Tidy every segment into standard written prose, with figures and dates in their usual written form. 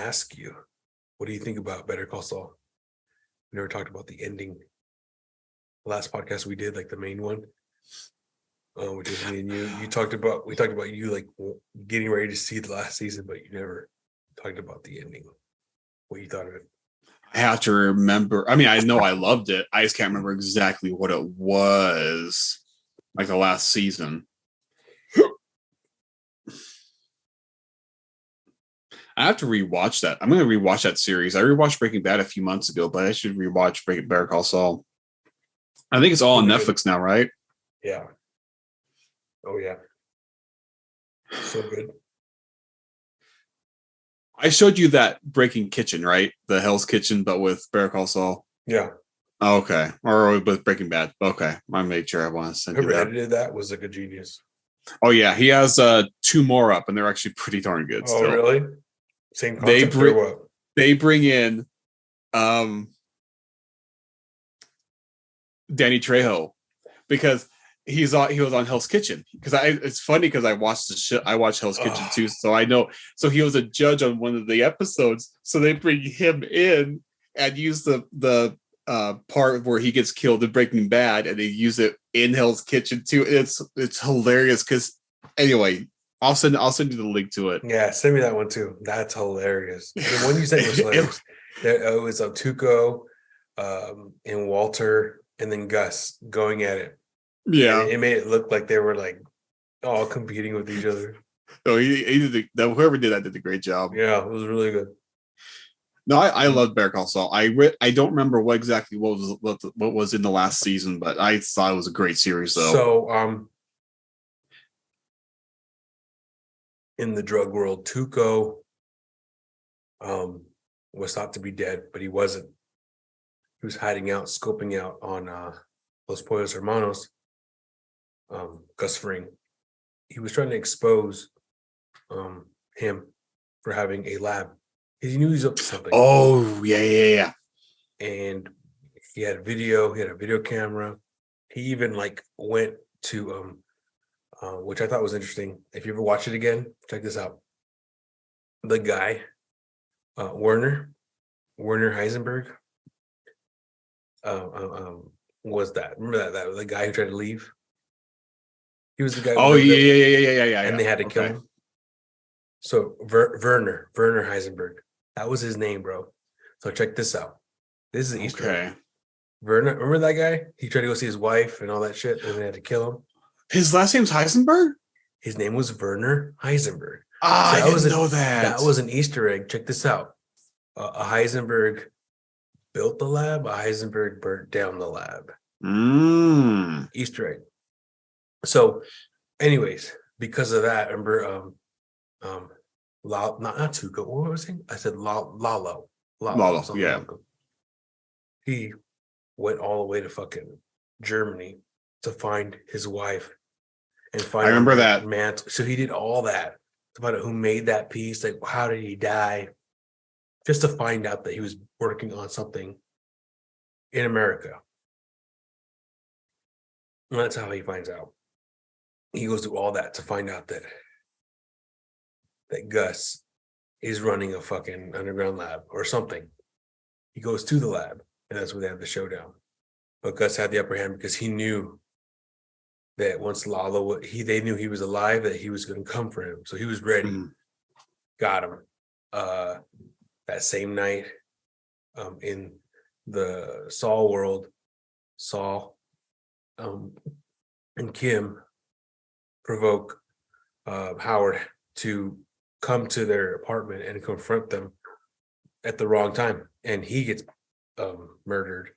ask you, what do you think about Better Call Saul? We never talked about the ending. The last podcast we did, like the main one, which is me and you. We talked about you like getting ready to see the last season, but you never talked about the ending. What you thought of it? I have to remember. I mean, I know I loved it. I just can't remember exactly what it was. Like the last season. I have to rewatch that. I'm going to rewatch that series. I rewatched Breaking Bad a few months ago, but I should rewatch Better Call Saul. I think it's all on Netflix now, right? Yeah. Oh, yeah. So good. I showed you that Breaking Kitchen, right? The Hell's Kitchen, but with Better Call Saul. Yeah. Oh, okay. Or with Breaking Bad. Okay. I made sure I want to send Whoever you that. edited that was like a genius. Oh, yeah. He has 2 more up, and they're actually pretty darn good still. Oh, really? Same concept or what? They bring in Danny Trejo because he was on Hell's Kitchen. Because it's funny because I watched Hell's Kitchen too, so I know. So he was a judge on one of the episodes. So they bring him in and use the part where he gets killed in Breaking Bad, and they use it in Hell's Kitchen too. It's hilarious because anyway. I'll send you the link to it. Yeah, send me that one too. That's hilarious. The one you said was hilarious. It was Tuco, and Walter, and then Gus going at it. Yeah, and it made it look like they were like all competing with each other. Oh, whoever did that did a great job. Yeah, it was really good. No, I loved Better Call Saul. I don't remember what was in the last season, but I thought it was a great series though. So in the drug world, Tuco was thought to be dead, but he wasn't. He was hiding out, scoping out on Los Pollos Hermanos, Gus Fring. He was trying to expose him for having a lab. He knew he was up to something. Oh, yeah. And he had a video camera. He even went to which I thought was interesting. If you ever watch it again, check this out. The guy, Werner Heisenberg, was that. Remember that the guy who tried to leave? He was the guy. Oh, yeah. And they had to kill him. So Werner Heisenberg, that was his name, bro. So check this out. This is the Easter egg. Werner, remember that guy? He tried to go see his wife and all that shit, and they had to kill him. His last name's Heisenberg? His name was Werner Heisenberg. I didn't know that. That was an Easter egg. Check this out. A Heisenberg built the lab. A Heisenberg burnt down the lab. Easter egg. So, anyways, because of that, remember, not Tuco. What was he? I said Lalo. Yeah. He went all the way to fucking Germany to find his wife and find. I remember that. Man, so he did all that to find out who made that piece. Like, how did he die? Just to find out that he was working on something in America. And that's how he finds out. He goes through all that to find out that Gus is running a fucking underground lab or something. He goes to the lab, and that's where they have the showdown. But Gus had the upper hand because he knew that once Lalo, they knew he was alive, that he was going to come for him. So he was ready. Got him. That same night, in the Saul world, Saul and Kim provoke Howard to come to their apartment and confront them at the wrong time, and he gets murdered.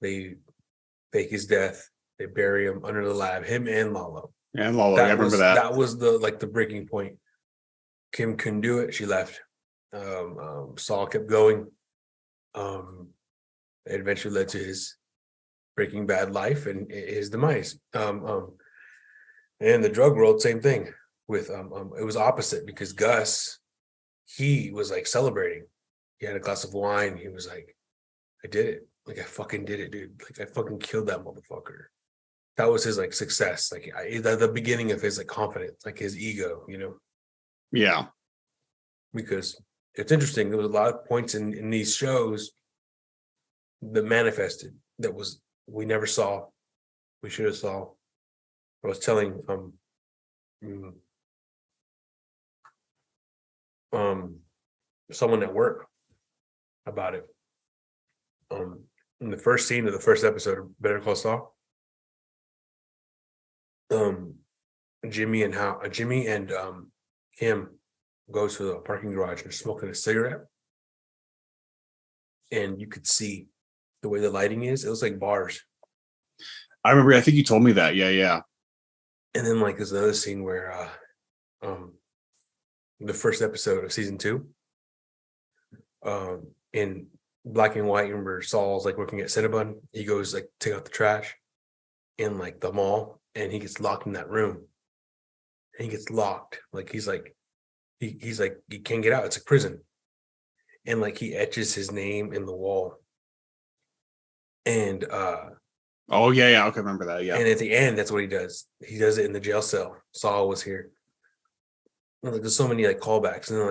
They fake his death. They bury him under the lab. Him and Lalo. I remember that. That was the breaking point. Kim couldn't do it. She left. Saul kept going. It eventually led to his Breaking Bad life and his demise. And the drug world, same thing. With it was opposite because Gus, he was celebrating. He had a glass of wine. He was like, "I did it! Like I fucking did it, dude! Like I fucking killed that motherfucker." That was his success. The beginning of his confidence, his ego, you know. Yeah. Because it's interesting. There was a lot of points in these shows that manifested that was we never saw, we should have saw. I was telling mm, someone at work about it. In the first scene of the first episode of Better Call Saul, Jimmy and Kim goes to the parking garage and smoking a cigarette, and you could see the way the lighting is. It was like bars. I remember. I think you told me that. Yeah. And then like there's another scene where the first episode of season 2, in black and white, remember Saul's like working at Cinnabon. He goes like take out the trash in like the mall, and he gets locked in that room. And he gets locked. Like he's like he can't get out. It's a prison. And like he etches his name in the wall. And oh yeah. Okay, remember that. Yeah. And at the end, that's what he does. He does it in the jail cell. Saul was here. And like there's so many like callbacks. And then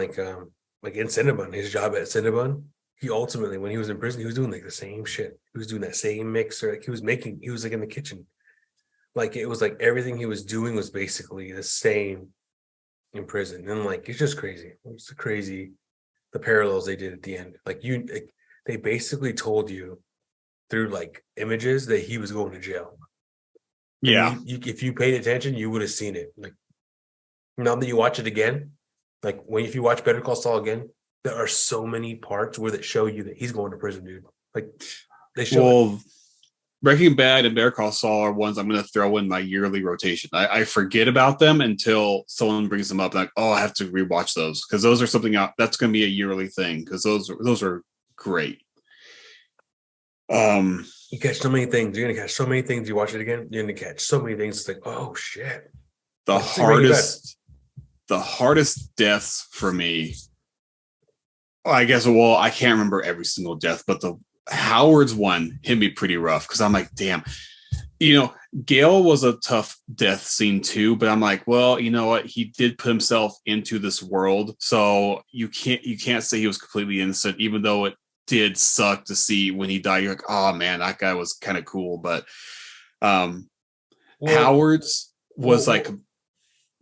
like in Cinnabon, his job at Cinnabon, he ultimately, when he was in prison, he was doing like the same shit. He was doing that same mixer. Like he was like in the kitchen. Like it was like everything he was doing was basically the same in prison. And like it's just crazy. It's crazy the parallels they did at the end. Like they basically told you through like images that he was going to jail. Yeah. If you paid attention, you would have seen it. Like now that you watch it again, like if you watch Better Call Saul again, there are so many parts where that show you that he's going to prison, dude. Like they show. Breaking Bad and Better Call Saul are ones I'm going to throw in my yearly rotation. I forget about them until someone brings them up. Like, oh, I have to rewatch those because those are something that's going to be a yearly thing because those are great. You catch so many things. You're gonna catch so many things. You watch it again, you're gonna catch so many things. It's like, oh shit. The hardest deaths for me. I guess. Well, I can't remember every single death, but the Howard's one hit me pretty rough because I'm like, damn. Gail was a tough death scene too, but I'm like, well, you know what? He did put himself into this world, so you can't say he was completely innocent, even though it did suck to see when he died. You're like, oh man, that guy was kind of cool, but Howard's was like,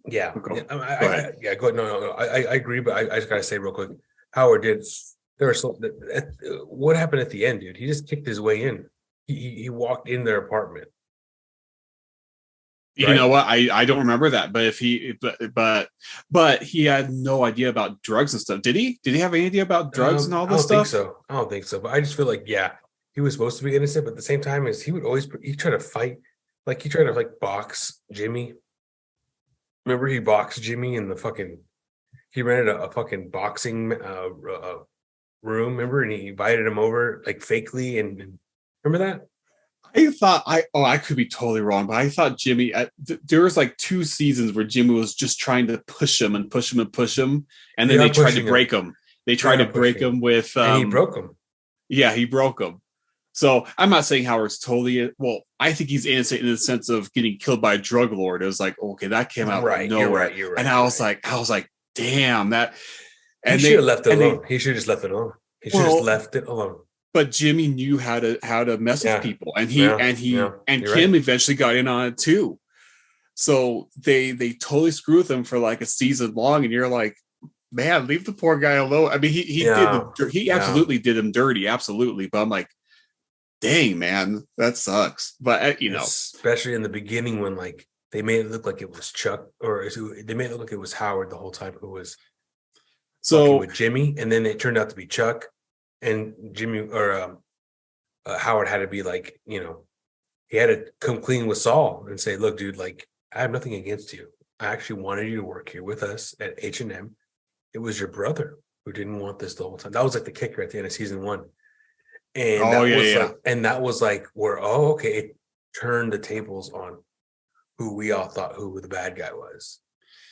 yeah, go ahead. No, I agree, but I just gotta say real quick, Howard did. There was what happened at the end, dude? He just kicked his way in. He walked in their apartment. You know what? I don't remember that, but he had no idea about drugs and stuff. Did he? Did he have any idea about drugs and all this stuff? I don't think so. But I just feel like, yeah, he was supposed to be innocent, but at the same time, he tried to fight, like he tried to like box Jimmy. Remember, he boxed Jimmy in the fucking. He rented a fucking boxing room. Remember, and he invited him over like fakely, and remember that. I thought I could be totally wrong, but I thought Jimmy there was like 2 seasons where Jimmy was just trying to push him, and then they tried to break him. They tried to break him with and he broke him. Yeah, he broke him. So I'm not saying Howard's totally I think he's innocent in the sense of getting killed by a drug lord. It was like, okay, that came out of nowhere. You're right. And I was like, damn, that. And he should have left it alone. He should have just left it alone. He should have just left it alone. But Jimmy knew how to mess with people, and Kim eventually got in on it too. So they totally screw with him for like a season long, and you're like, man, leave the poor guy alone. I mean, he absolutely did him dirty, absolutely. But I'm like, dang, man, that sucks. But especially in the beginning when like they made it look like it was Chuck, or they made it look like it was Howard the whole time, who was with Jimmy, and then it turned out to be Chuck. And Jimmy or Howard had to be like, he had to come clean with Saul and say, look, dude, like, I have nothing against you. I actually wanted you to work here with us at H&M. It was your brother who didn't want this the whole time. That was like the kicker at the end of season 1. And that was like where, okay, it turned the tables on who we all thought who the bad guy was.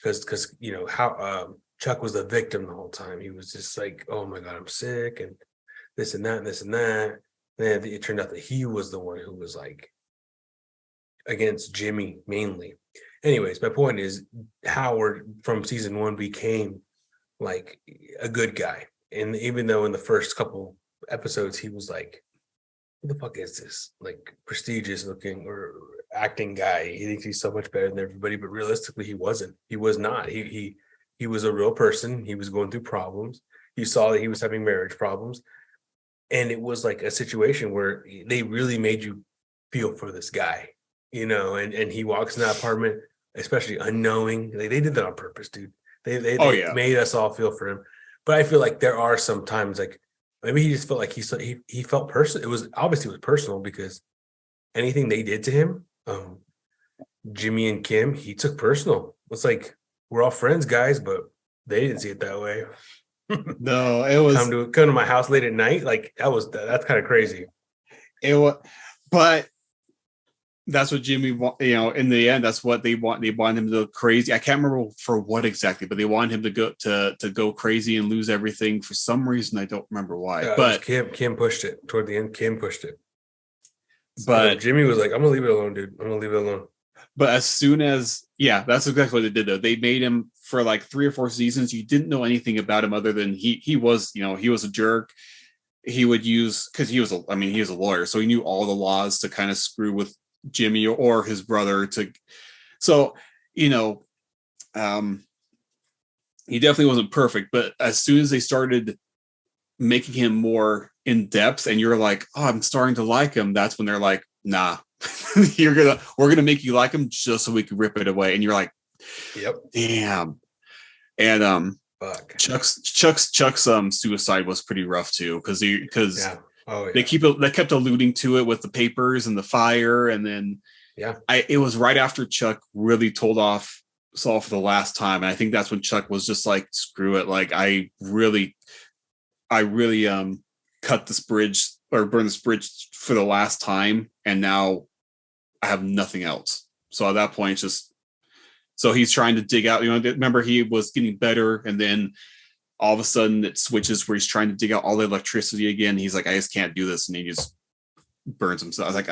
Because how Chuck was the victim the whole time. He was just like, oh my God, I'm sick, and this and that and this and that. And it turned out that he was the one who was like against Jimmy mainly. Anyways, my point is Howard from season 1 became like a good guy. And even though in the first couple episodes he was like, who the fuck is this like prestigious looking or acting guy? He thinks he's so much better than everybody, but realistically he wasn't. He was not. He was a real person. He was going through problems. You saw that he was having marriage problems. And it was like a situation where they really made you feel for this guy, and he walks in that apartment, especially unknowing. Like, they did that on purpose, dude. They made us all feel for him. But I feel like there are some times like maybe he just felt like he felt personal. It was obviously personal because anything they did to him, Jimmy and Kim, he took personal. It's like we're all friends, guys, but they didn't see it that way. No, it was come to my house late at night. Like that's kind of crazy. It was, but that's what Jimmy, in the end, that's what they want. They want him to go crazy. I can't remember for what exactly, but they want him to go crazy and lose everything for some reason. I don't remember why. But Kim pushed it toward the end. Kim pushed it. But Jimmy was like, "I'm gonna leave it alone, dude. I'm gonna leave it alone." But as soon as, that's exactly what they did, though. They made him for like 3 or 4 seasons. You didn't know anything about him other than he was a jerk. He would use, because he was a lawyer, so he knew all the laws to kind of screw with Jimmy or his brother. So he definitely wasn't perfect. But as soon as they started making him more in depth, and you're like, oh, I'm starting to like him, that's when they're like, nah. we're gonna make you like him just so we can rip it away. And you're like, yep, damn. And fuck. Chuck's suicide was pretty rough too, because they kept alluding to it with the papers and the fire, and then it was right after Chuck really told off Saul for the last time, and I think that's when Chuck was just like, screw it, like I really cut this bridge or burn this bridge for the last time, and now I have nothing else. So at that point, so he's trying to dig out, remember he was getting better, and then all of a sudden it switches where he's trying to dig out all the electricity again. He's like, I just can't do this. And he just burns himself. I was like,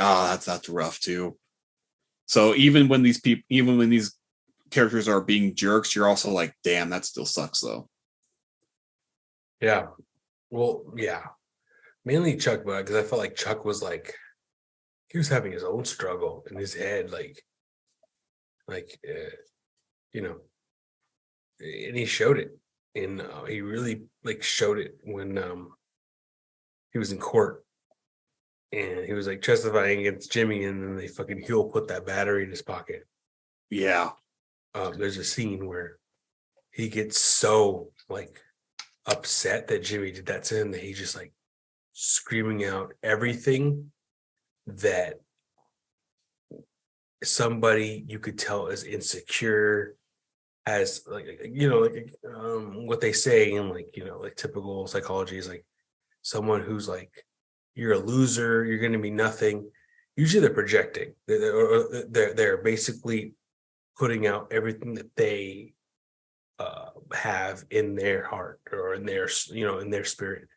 that's rough too. So even when these characters are being jerks, you're also like, damn, that still sucks though. Yeah. Well, yeah. Mainly Chuck, but because I felt like Chuck was like, he was having his own struggle in his head, and he showed it. And he really showed it when he was in court, and he was like testifying against Jimmy, and then he'll put that battery in his pocket. Yeah. There's a scene where he gets so upset that Jimmy did that to him that he just screaming out everything that somebody you could tell is insecure, as what they say in typical psychology is someone who's you're a loser, you're going to be nothing. Usually they're projecting, they're basically putting out everything that they have in their heart or in their in their spirit,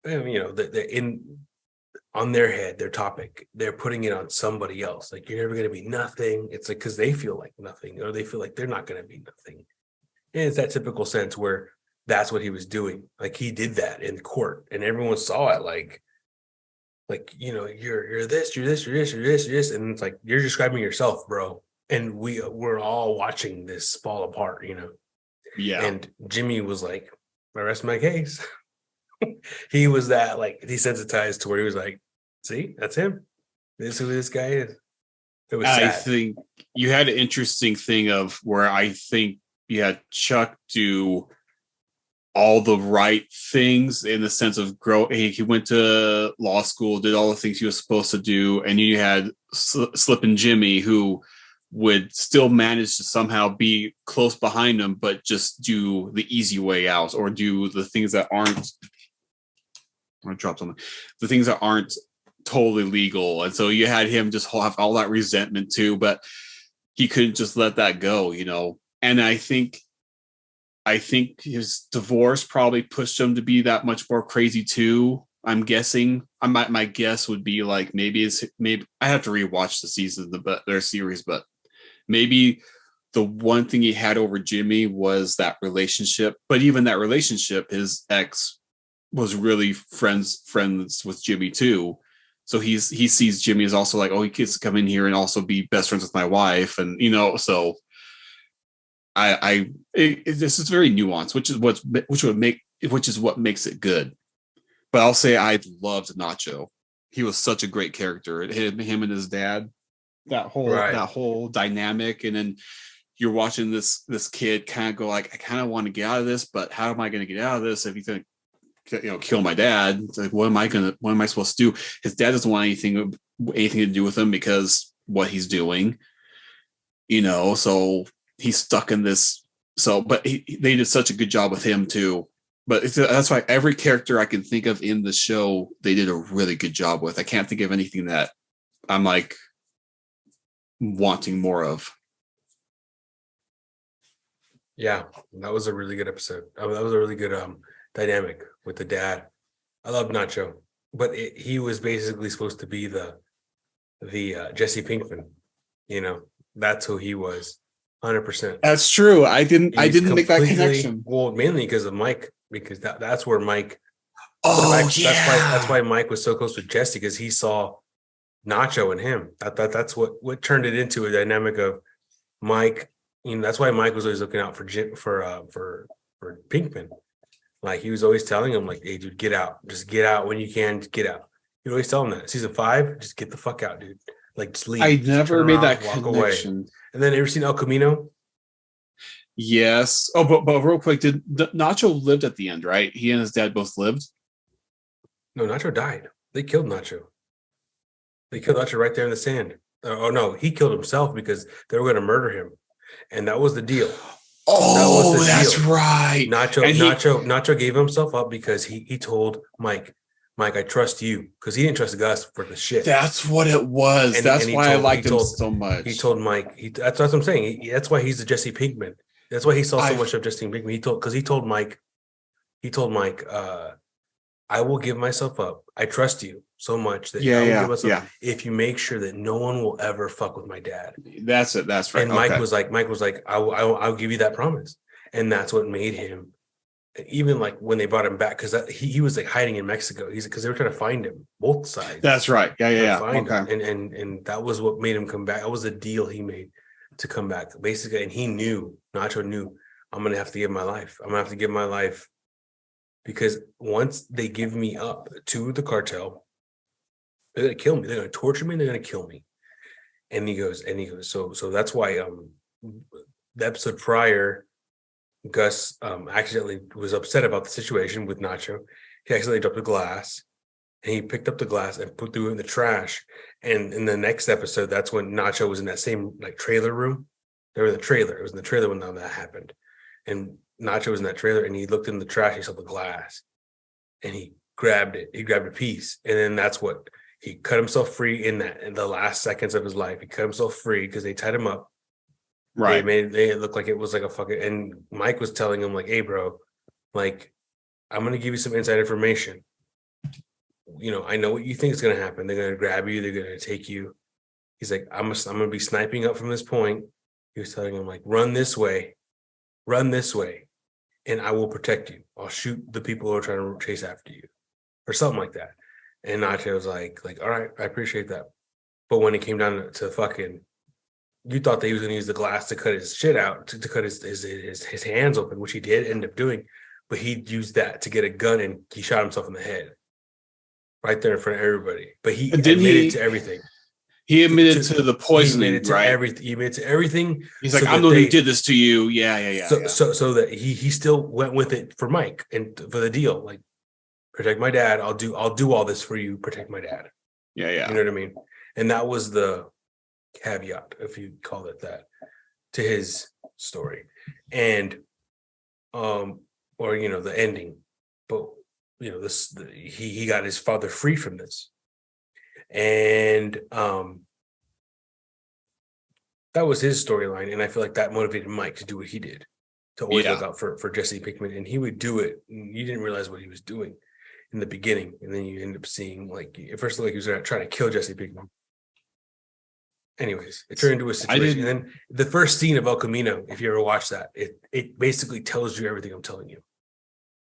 and on their head, their topic, they're putting it on somebody else. You're never going to be nothing. It's because they feel like nothing, or they feel like they're not going to be nothing. And it's that typical sense where that's what he was doing. He did that in court, and everyone saw it. You're this, you're this, you're this, you're this, you're this, and it's you're describing yourself, bro. And we're all watching this fall apart, Yeah. And Jimmy was like, I rest my case. He was that desensitized to where he was like, see, that's him. This is who this guy is. It was sad. I think you had an interesting thing of where I think you had Chuck do all the right things in the sense of he went to law school, did all the things he was supposed to do, and you had Slippin' Jimmy, who would still manage to somehow be close behind him, but just do the easy way out, or do the things that aren't. I dropped something. The things that aren't totally legal, and so you had him just have all that resentment too, but he couldn't just let that go, And I think his divorce probably pushed him to be that much more crazy too. I'm guessing. My guess would be maybe I have to rewatch the season of their series, but maybe the one thing he had over Jimmy was that relationship. But even that relationship, his ex was really friends with Jimmy too. So he sees Jimmy as also like, oh, he gets to come in here and also be best friends with my wife, and so this is very nuanced, which is what makes it good. But I'll say I loved Nacho. He was such a great character. Him and his dad, that whole dynamic, and then you're watching this kid kind of go like, I kind of want to get out of this, but how am I going to get out of this if he's going to kill my dad? It's like, what am I supposed to do? His dad doesn't want anything to do with him because what he's doing, so he's stuck in this. So, but they did such a good job with him too. But that's why every character I can think of in the show, they did a really good job with. I can't think of anything that I'm like wanting more of. Yeah, that was a really good episode. That was a really good dynamic with the dad. I love Nacho, but he was basically supposed to be the Jesse Pinkman. That's who he was, 100%. That's true. I didn't make that connection. Well, mainly because of Mike, because that's where Mike. Oh, That's why Mike was so close with Jesse, because he saw Nacho in him. That's what turned it into a dynamic of Mike. That's why Mike was always looking out for Pinkman. Like, he was always telling him, like, hey, dude, get out. Just get out when you can. Just get out. He'd always tell him that. Season 5, just get the fuck out, dude. Like, just leave. I never made that connection. Away. And then, ever seen El Camino? Yes. Oh, but real quick, did Nacho lived at the end, right? He and his dad both lived? No, Nacho died. They killed Nacho. They killed Nacho right there in the sand. Oh, no, he killed himself because they were going to murder him. And that was the deal. Oh, that's right. Nacho gave himself up because he told Mike, I trust you, because he didn't trust Gus for the shit. That's what it was. That's why I liked him so much. He told Mike. That's what I'm saying. That's why he's the Jesse Pinkman. That's why he saw so much of Jesse Pinkman. He told Mike, I will give myself up. I trust you so much that I will give myself up if you make sure that no one will ever fuck with my dad. That's it. That's right. And Mike was like, I'll give you that promise. And that's what made him, even like when they brought him back, because he was like hiding in Mexico. Because they were trying to find him, both sides. That's right. Yeah. Okay. And that was what made him come back. That was the deal he made to come back, basically. And Nacho knew, I'm gonna have to give my life. I'm gonna have to give my life, because once they give me up to the cartel, they're gonna kill me. They're gonna torture me. They're gonna kill me. And he goes. So that's why the episode prior, Gus accidentally was upset about the situation with Nacho. He accidentally dropped a glass, and he picked up the glass and threw it in the trash. And in the next episode, that's when Nacho was in that same like trailer room. They were in the trailer. It was in the trailer when that happened. And Nacho was in that trailer, and he looked in the trash. He saw the glass, and he grabbed it. He grabbed a piece, and then that's what he cut himself free in the last seconds of his life. He cut himself free because they tied him up. Right. They made it look like it was like a fucking. And Mike was telling him, like, hey, bro, like, I'm gonna give you some inside information. I know what you think is gonna happen. They're gonna grab you. They're gonna take you. He's like, I'm gonna be sniping up from this point. He was telling him, like, run this way, and I will protect you. I'll shoot the people who are trying to chase after you, or something like that. And Nacho was like, all right, I appreciate that. But when it came down to fucking, you thought that he was going to use the glass to cut his shit out, to cut his hands open, which he did end up doing. But he used that to get a gun, and he shot himself in the head right there in front of everybody. But he admitted to everything. He admitted to the poisoning, he admitted to everything. He admitted to everything. He's like, I'm the one who did this to you. Yeah. So that he still went with it for Mike and for the deal. Like, protect my dad. I'll do all this for you. Protect my dad. Yeah. You know what I mean? And that was the caveat, if you call it that, to his story. And or the ending. But he got his father free from this. And that was his storyline, and I feel like that motivated Mike to do what he did, to always look out for Jesse Pinkman. And he would do it, and you didn't realize what he was doing in the beginning, and then you end up seeing, like, at first like he was trying to kill Jesse Pinkman. Anyways, it turned into a situation. And then the first scene of El Camino, if you ever watch that, it basically tells you everything I'm telling you.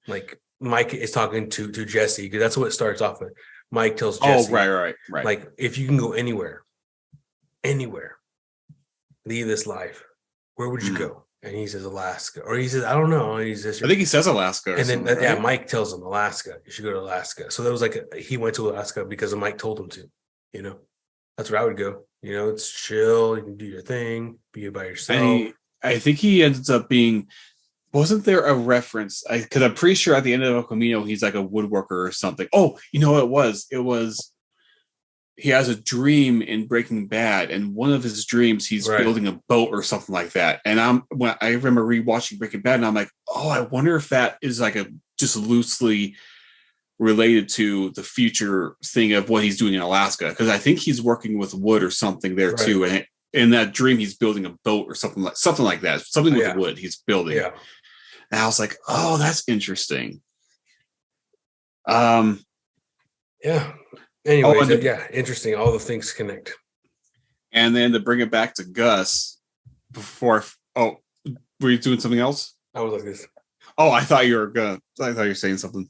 Like, Mike is talking to Jesse, because that's what it starts off with. Mike tells Oh, Jesse, right. like, if you can go anywhere, leave this life, where would you go? And he says Alaska, or he says I don't know. And he's just, I think he says Alaska, and then right? Mike tells him Alaska. You should go to Alaska. So that was like he went to Alaska because Mike told him to. You know, that's where I would go. You know, it's chill. You can do your thing, be by yourself. And I think he ends up being. Wasn't there a reference? Because I'm pretty sure at the end of El Camino, he's like a woodworker or something. Oh, you know what it was? It was he has a dream in Breaking Bad, and one of his dreams he's building a boat or something like that. And when I remember rewatching Breaking Bad, and I'm like, oh, I wonder if that is like a just loosely related to the future thing of what he's doing in Alaska, because I think he's working with wood or something there too. And in that dream, he's building a boat or something like that. Something with wood he's building. Yeah. And I was like, oh, that's interesting. Yeah. Anyways, interesting. All the things connect. And then to bring it back to Gus, were you doing something else? I was like this. Oh, I thought you were saying something.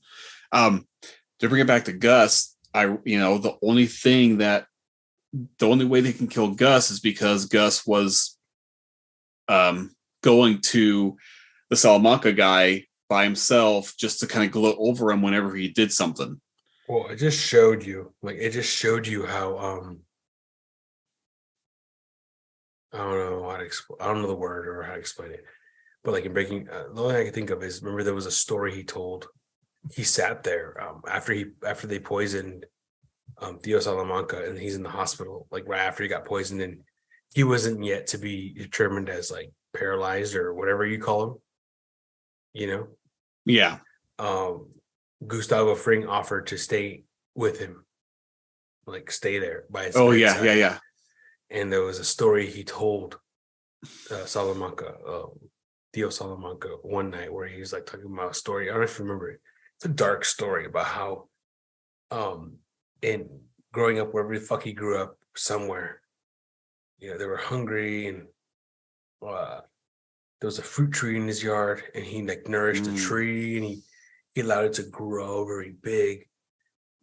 To bring it back to Gus, the only way they can kill Gus is because Gus was going to the Salamanca guy by himself just to kind of gloat over him whenever he did something. Well, it just showed you how I don't know how to explain. I don't know the word or how to explain it, but like in Breaking, the only thing I can think of is, remember there was a story he told. He sat there after they poisoned Theo Salamanca, and he's in the hospital like right after he got poisoned, and he wasn't yet to be determined as like paralyzed or whatever you call him. You know? Yeah. Gustavo Fring offered to stay with him, like stay there by his side. Yeah. And there was a story he told Salamanca, Theo Salamanca, one night where he was like talking about a story. I don't know if you remember it. It's a dark story about how, in growing up wherever the fuck he grew up, somewhere, they were hungry, and there was a fruit tree in his yard, and he like nourished the tree, and he allowed it to grow very big,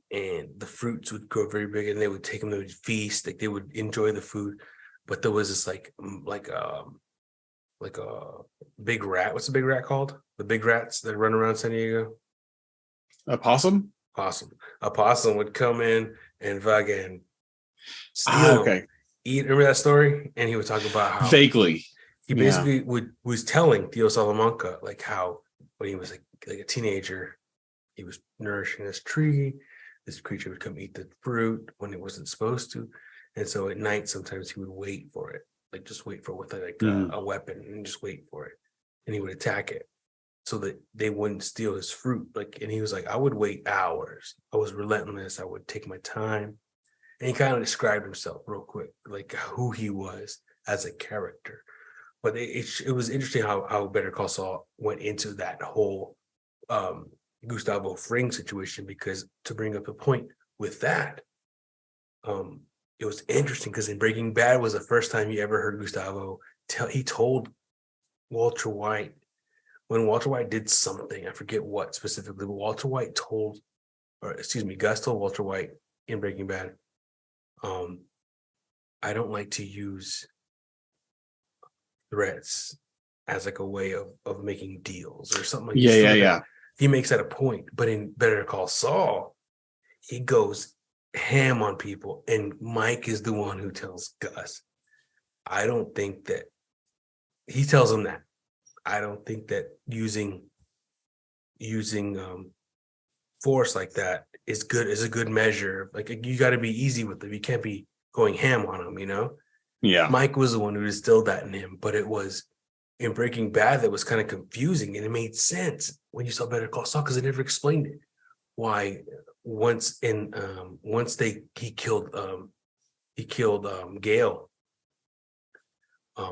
and the fruits would grow very big, and they would take them, they would feast, like they would enjoy the food. But there was this like a big rat. What's a big rat called? The big rats that run around San Diego? A possum? A possum would come in and fucking steal them, eat. Remember that story? And he would talk about how vaguely he basically was telling Theo Salamanca like how when he was like a teenager, he was nourishing this tree. This creature would come eat the fruit when it wasn't supposed to, and so at night sometimes he would wait for it, like just wait for it with like a weapon, and just wait for it, and he would attack it so that they wouldn't steal his fruit. Like, and he was like, I would wait hours. I was relentless. I would take my time. And he kind of described himself real quick, like who he was as a character. But it was interesting how Better Call Saul went into that whole Gustavo Fring situation, because to bring up the point with that, it was interesting because in Breaking Bad was the first time you ever heard Gustavo he told Walter White, when Walter White did something, I forget what specifically, but Gus told Walter White in Breaking Bad, I don't like to use threats as like a way of making deals or something like that. Yeah. He makes that a point. But in Better Call Saul, he goes ham on people, and Mike is the one who tells Gus, I don't think that he tells him that. I don't think that using force like that is a good measure. Like, you got to be easy with them. You can't be going ham on them, Yeah. Mike was the one who instilled that in him, but it was in Breaking Bad that was kind of confusing, and it made sense when you saw Better Call Saul because they never explained it. Why he killed Gale.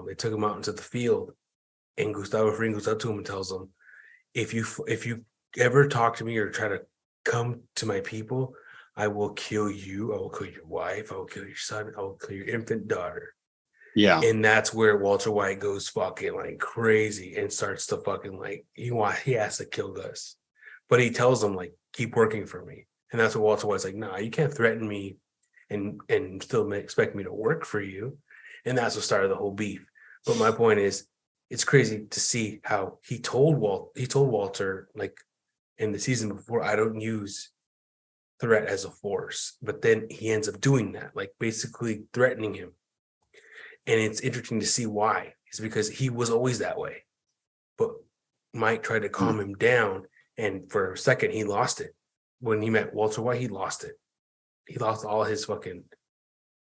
They took him out into the field, and Gustavo Fring goes up to him and tells him, if you ever talk to me or try to come to my people, I will kill you. I will kill your wife. I will kill your son. I will kill your infant daughter. Yeah. And that's where Walter White goes fucking like crazy and starts to fucking like he has to kill Gus. But he tells them like, keep working for me. And that's what Walter White's like, nah, you can't threaten me and still expect me to work for you. And that's what started the whole beef. But my point is, it's crazy to see how he told Walter, like in the season before, I don't use threat as a force. But then he ends up doing that, like basically threatening him. And it's interesting to see why. It's because he was always that way. But Mike tried to calm him down. And for a second, he lost it. When he met Walter White, he lost it. He lost all his fucking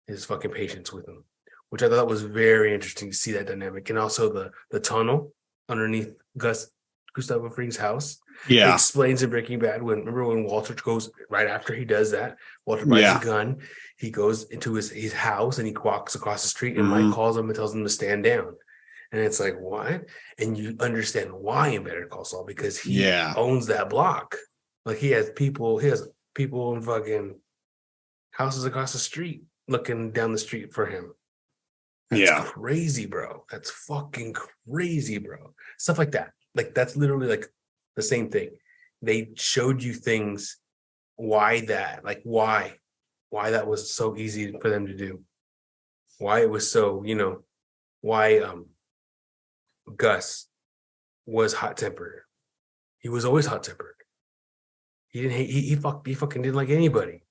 patience with him, which I thought was very interesting to see that dynamic. And also the tunnel underneath Gustavo Fring's house. Yeah. It explains in Breaking Bad remember when Walter goes right after he does that, Walter buys a gun, he goes into his house and he walks across the street and Mike calls him and tells him to stand down. And it's like, what? And you understand why in Better Call Saul, because he owns that block. Like he has people in fucking houses across the street looking down the street for him. That's crazy, bro. That's fucking crazy, bro. Stuff like that. Like that's literally like the same thing. They showed you things, why that that was so easy for them to do. Why it was so, why Gus was hot-tempered. He was always hot-tempered. He didn't hate, he fucking didn't like anybody.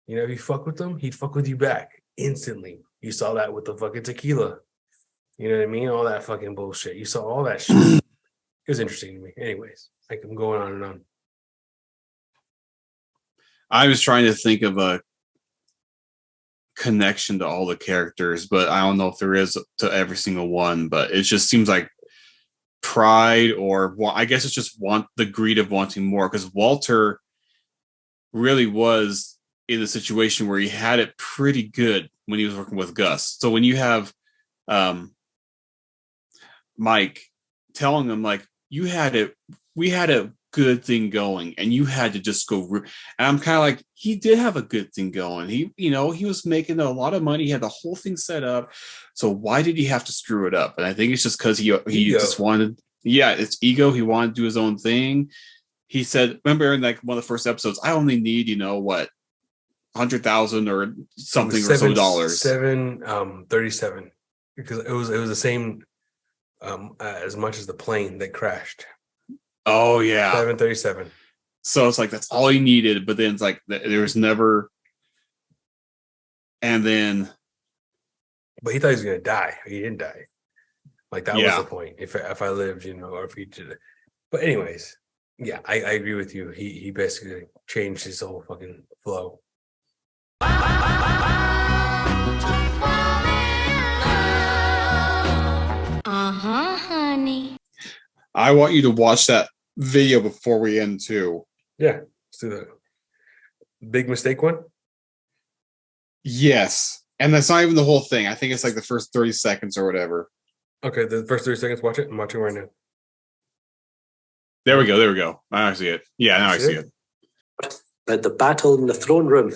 If you fuck with him, he'd fuck with you back instantly. You saw that with the fucking tequila. You know what I mean? All that fucking bullshit. You saw all that shit. It was interesting to me. Anyways, I'm going on and on. I was trying to think of a connection to all the characters, but I don't know if there is to every single one. But it just seems like pride, or I guess it's just the greed of wanting more, because Walter really was in a situation where he had it pretty good when he was working with Gus. So when you have Mike telling him like, we had a good thing going and you had to just go, and I'm kind of like, he did have a good thing going. He was making a lot of money. He had the whole thing set up. So why did he have to screw it up? And I think it's just because he just wanted, it's ego. He wanted to do his own thing. He said, remember in like one of the first episodes, I only need, $100,000 or something or so dollars. 737, because it was the same as much as the plane that crashed. Oh yeah, 737. So it's like that's all he needed, but then it's like there was never. And then, but he thought he was gonna die. He didn't die. Like that was the point. If I lived, or if he did. But anyways, I agree with you. He basically changed his whole fucking flow. Honey. I want you to watch that video before we end too. Yeah, let's do that. Big mistake one? Yes. And that's not even the whole thing. I think it's like the first 30 seconds or whatever. Okay, the first 30 seconds, watch it. I'm watching right now. There we go. I see it. Yeah, now I see it. About the battle in the throne room.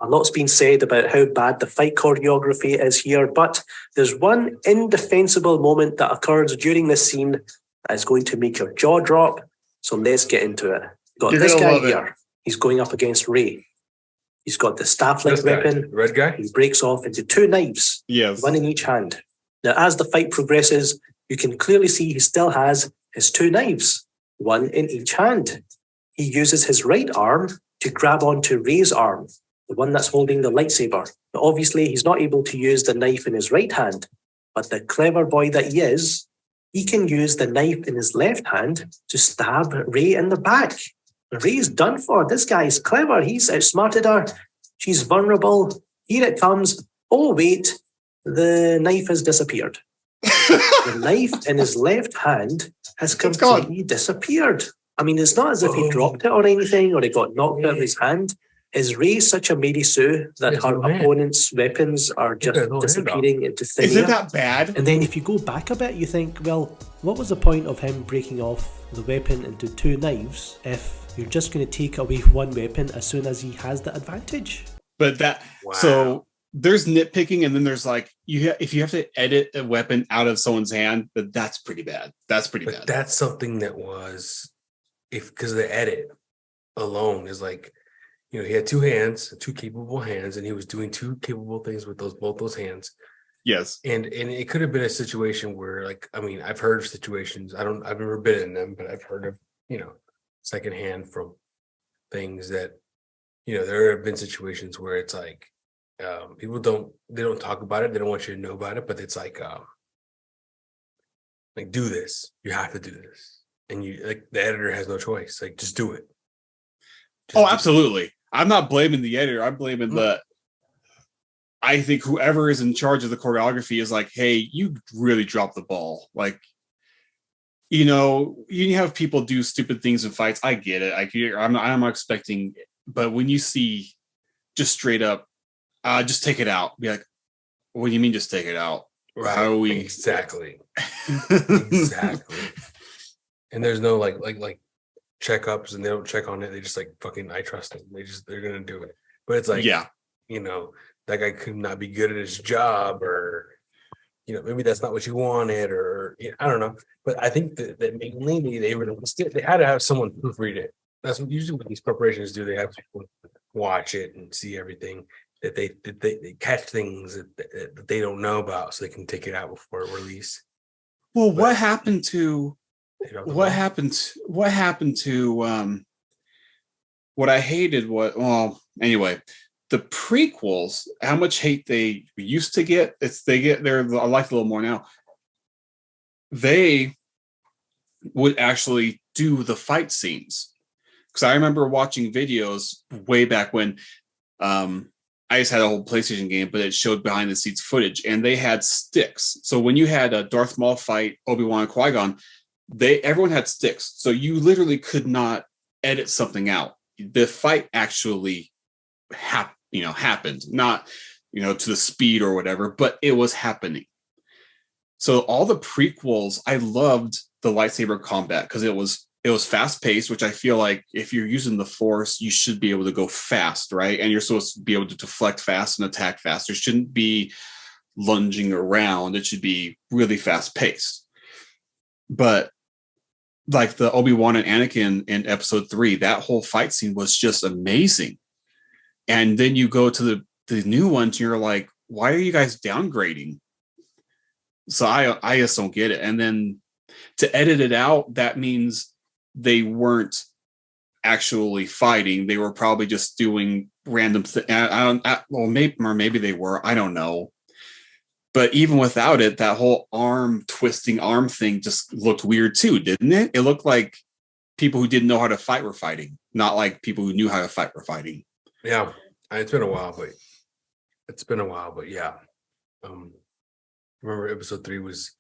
A lot's been said about how bad the fight choreography is here, but there's one indefensible moment that occurs during this scene that is going to make your jaw drop. So let's get into it. Got this guy here. He's going up against Ray. He's got the staff-like weapon. Red guy? He breaks off into two knives, one in each hand. Now, as the fight progresses, you can clearly see he still has his two knives, one in each hand. He uses his right arm to grab onto Ray's arm, the one that's holding the lightsaber. Now, obviously, he's not able to use the knife in his right hand, but the clever boy that he is, he can use the knife in his left hand to stab Ray in the back. Ray's done for. This guy's clever. He's outsmarted her. She's vulnerable. Here it comes. Oh, wait. The knife has disappeared. The knife in his left hand has completely disappeared. I mean, it's not as if he dropped it or anything, or he got knocked out of his hand. Is Ray such a Mary Sue that her opponent's weapons are just disappearing into thin air? Is it that bad? And then if you go back a bit, you think, well, what was the point of him breaking off the weapon into two knives if you're just going to take away one weapon as soon as he has the advantage? But so there's nitpicking, and then there's like, if you have to edit a weapon out of someone's hand, but that's pretty bad. That's pretty bad. That's something that was because the edit alone is like, you know, he had two hands, two capable hands, and he was doing two capable things with both those hands. Yes. And it could have been a situation where, like, I mean, I've heard of situations, I've never been in them, but I've heard of, you know, secondhand from things that, you know, there have been situations where it's like, people don't talk about it, they don't want you to know about it, but it's like do this, you have to do this, and you, like, the editor has no choice, like, just do it. Absolutely. I'm not blaming the editor, I'm blaming I think whoever is in charge of the choreography is like, hey, you really dropped the ball. Like, you know, you have people do stupid things in fights. I get it. I'm not expecting, but when you see just straight up, just take it out. Be like, what do you mean just take it out? Right. How are we exactly? Exactly. And there's no like checkups, and they don't check on it. They just like, fucking, I trust them. They're gonna do it. But it's like, yeah, you know, that guy could not be good at his job, or, you know, maybe that's not what you wanted, or, you know, I don't know. But I think that mainly they had to have someone proofread it. That's usually what these corporations do. They have people watch it and see everything, that they catch things that they don't know about, so they can take it out before release. Well, what happened to what I hated anyway, the prequels, how much hate they used to get, they're I like a little more now. They would actually do the fight scenes, because I remember watching videos way back when I just had a whole PlayStation game, but it showed behind the scenes footage, and they had sticks. So when you had a Darth Maul fight Obi-Wan and Qui-Gon, everyone had sticks. So you literally could not edit something out. The fight actually happened, not, you know, to the speed or whatever, but it was happening. So all the prequels, I loved the lightsaber combat because it was fast paced, which I feel like if you're using the Force, you should be able to go fast, right? And you're supposed to be able to deflect fast and attack fast. There shouldn't be lunging around. It should be really fast paced. But like the Obi-Wan and Anakin in Episode 3, that whole fight scene was just amazing. And then you go to the new ones, and you're like, why are you guys downgrading? So I just don't get it. And then to edit it out, that means they weren't actually fighting. They were probably just doing random things. Maybe they were. I don't know. But even without it, that whole twisting arm thing just looked weird too, didn't it? It looked like people who didn't know how to fight were fighting, not like people who knew how to fight were fighting. Yeah, it's been a while, but yeah. Remember Episode 3 was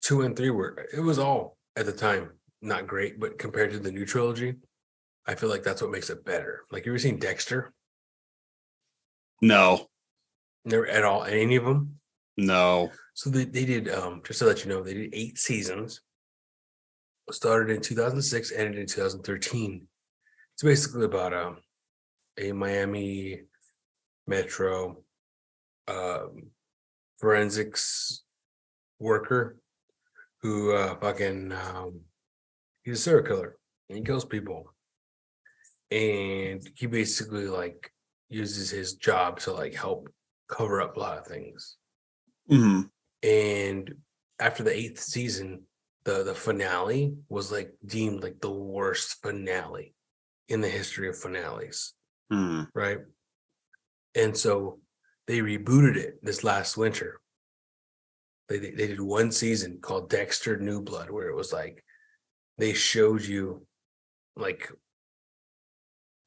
2 and 3 it was all at the time not great, but compared to the new trilogy, I feel like that's what makes it better. Like, you ever seen Dexter? No. Never at all, any of them? No. So they did, just to let you know, they did 8 seasons. Started in 2006, ended in 2013. It's basically about a Miami Metro forensics worker who he's a serial killer, and he kills people, and he basically like uses his job to like help cover up a lot of things. Mm-hmm. And after the 8th season, the finale was like deemed like the worst finale in the history of finales. Mm-hmm. Right? And so they rebooted it this last winter. They did 1 season called Dexter New Blood, where it was like they showed you like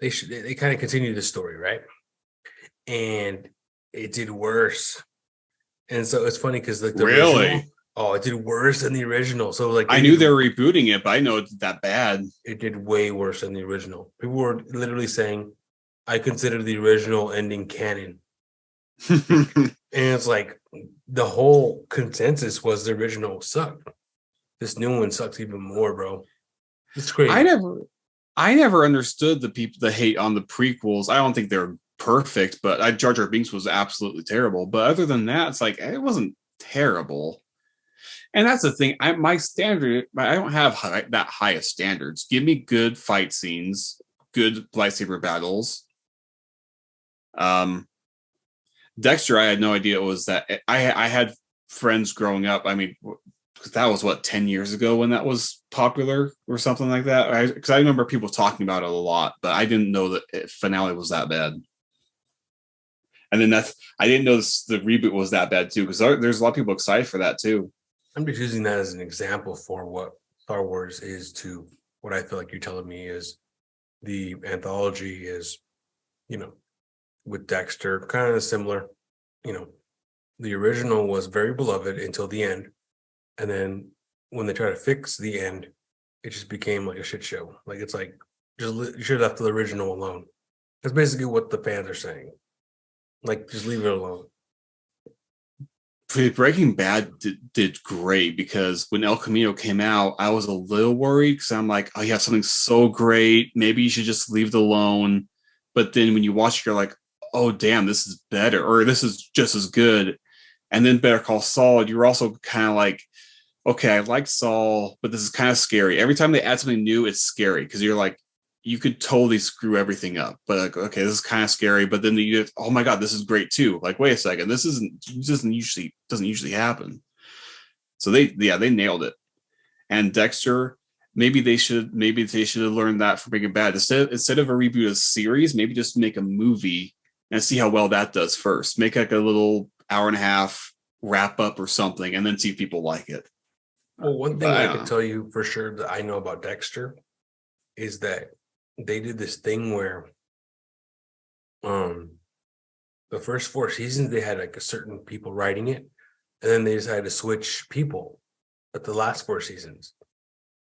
they kind of continued the story, right? And it did worse. And so it's funny because like the original, it did worse than the original. So like I knew they were rebooting it, but I know it's that bad. It did way worse than the original. People were literally saying, I consider the original ending canon. And it's like the whole consensus was the original sucked. This new one sucks even more, bro. It's crazy. I never understood the hate on the prequels. I don't think they're perfect, but Jar Jar Binks was absolutely terrible. But other than that, it's like it wasn't terrible. And that's the thing. I don't have that high of standards. Give me good fight scenes, good lightsaber battles. Dexter, I had no idea it was that. I had friends growing up. I mean, that was 10 years ago when that was popular or something like that. Because I remember people talking about it a lot, but I didn't know that finale was that bad. And then I didn't know the reboot was that bad too, because there's a lot of people excited for that too. I'm just using that as an example for what Star Wars is to what I feel like you're telling me is the anthology is, with Dexter, kind of similar. The original was very beloved until the end. And then when they try to fix the end, it just became like a shit show. Like, it's like, you should have left the original alone. That's basically what the fans are saying. Like, just leave it alone. Breaking Bad did great, because when El Camino came out, I was a little worried because I'm like, oh, you have something so great. Maybe you should just leave it alone. But then when you watch it, you're like, oh, damn, this is better, or this is just as good. And then Better Call Saul, you're also kind of like, okay, I like Saul, but this is kind of scary. Every time they add something new, it's scary because you're like, you could totally screw everything up. But like, okay, this is kind of scary. But then you, oh my god, this is great too. Like, wait a second, this doesn't usually happen. So they nailed it. And Dexter, maybe they should have learned that from Breaking Bad. Instead of a reboot of a series, maybe just make a movie and see how well that does first. Make like a little hour and a half wrap up or something, and then see if people like it. Well, one thing I can tell you for sure that I know about Dexter is that they did this thing where the first 4 seasons they had like a certain people writing it, and then they decided to switch people at the last 4 seasons.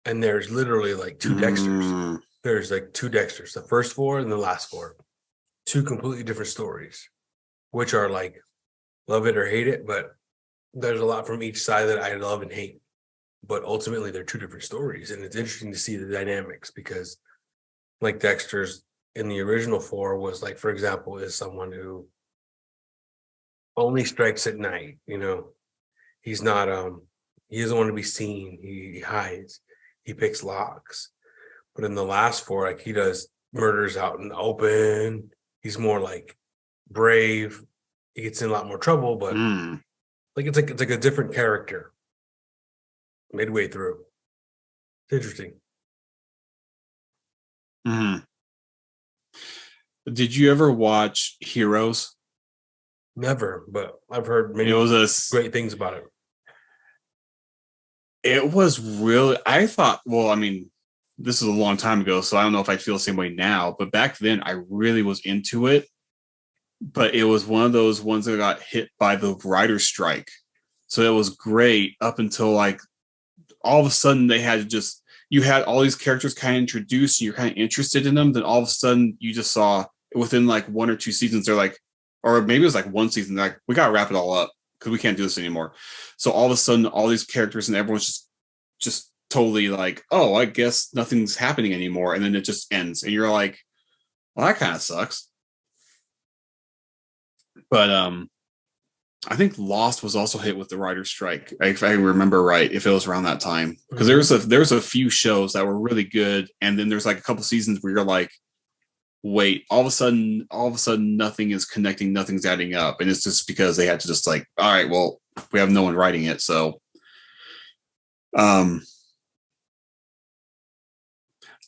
And there's literally like 2 Dexters. There's like 2 Dexters, the first 4 and the last 4. 2 completely different stories, which are like love it or hate it, but there's a lot from each side that I love and hate. But ultimately, they're 2 different stories, and it's interesting to see the dynamics because, like, Dexter's in the original 4 was like, for example, is someone who only strikes at night. He's not he doesn't want to be seen. He hides. He picks locks. But in the last 4, like, he does murders out in the open. He's more like brave. He gets in a lot more trouble, but it's like a different character midway through. It's interesting. Did you ever watch Heroes? Never, but I've heard many great things about it. It was really, I thought, well, I mean, this is a long time ago, so I don't know if I feel the same way now, but back then I really was into it. But it was one of those ones that got hit by the writer's strike. So it was great up until like all of a sudden they had you had all these characters kind of introduced and you're kind of interested in them. Then all of a sudden you just saw within like 1 or 2 seasons, they're like, or maybe it was like 1 season, they're like, we got to wrap it all up because we can't do this anymore. So all of a sudden, all these characters and everyone's just totally like, oh, I guess nothing's happening anymore. And then it just ends. And you're like, well, that kind of sucks. But I think Lost was also hit with the writer's strike, if I remember right, if it was around that time. Because there's a few shows that were really good, and then there's like a couple seasons where you're like, wait, all of a sudden nothing is connecting, nothing's adding up. And it's just because they had to just like, all right, well, we have no one writing it. So